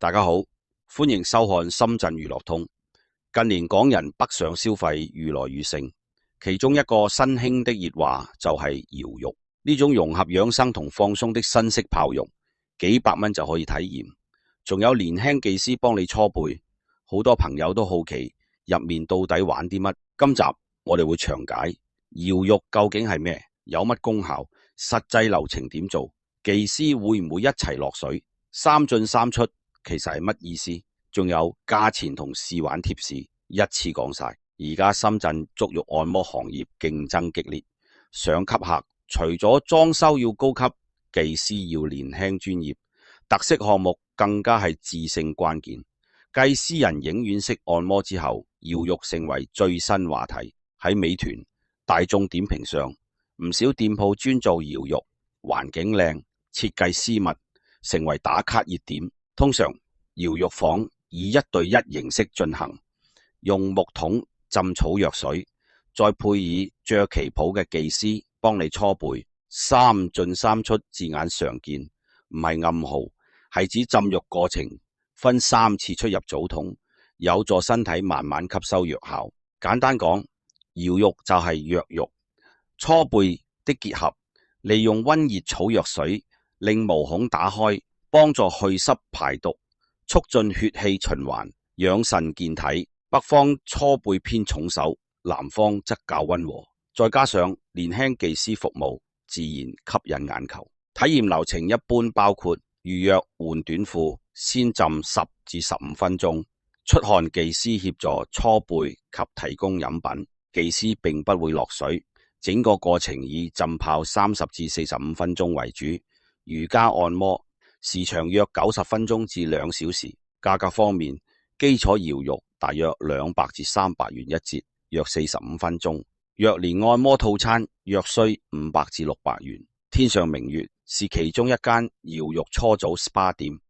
大家好，歡迎收看深圳娛樂通。近年港人北上消費愈來愈盛，其中一個新興的熱話就係搖肉，呢種融合養生同放鬆的新式泡浴，幾百蚊就可以體驗，仲有年輕技師幫你搓背，好多朋友都好奇入面到底玩啲乜。今集我哋會詳解搖肉究竟係咩，有乜功效，實際流程點做，技師會唔會一齊落水，三進三出其實係乜意思？仲有價錢同試玩貼士一次講晒。而家深圳足浴按摩行業競爭激烈，想吸客除咗裝修要高級，技師要年輕專業，特色項目更加係致勝關鍵。繼私人影院式按摩之後，搖肉成為最新話題。喺美團、大眾點評上，唔少店鋪專做搖肉，環境靚，設計私密，成為打卡熱點。通常搖肉房以1對1形式進行，用木桶浸草藥水，再配以着旗袍嘅技師幫你搓背，三進三出字眼常見，唔係暗號，係指浸浴過程分3次出入澡桶，有助身體慢慢吸收藥效。簡單講，搖肉就係藥浴搓背的結合，利用溫熱草藥水令毛孔打開，幫助去濕排毒，促進血氣循環，養腎健體。北方搓背偏重手，南方則較溫和，再加上年輕技師服務，自然吸引眼球。體驗流程一般包括預約換短褲，先浸10至15分鐘，出汗技師協助搓背及提供飲品，技師並不會落水，整個過程以浸泡30至45分鐘為主。瑜伽按摩時長約90分鐘至2小時。價格方面，基礎搖肉大約200至300元一節，約45分鐘。若連按摩套餐約需500至600元。天上明月是其中一間搖肉搓澡 SPA 店，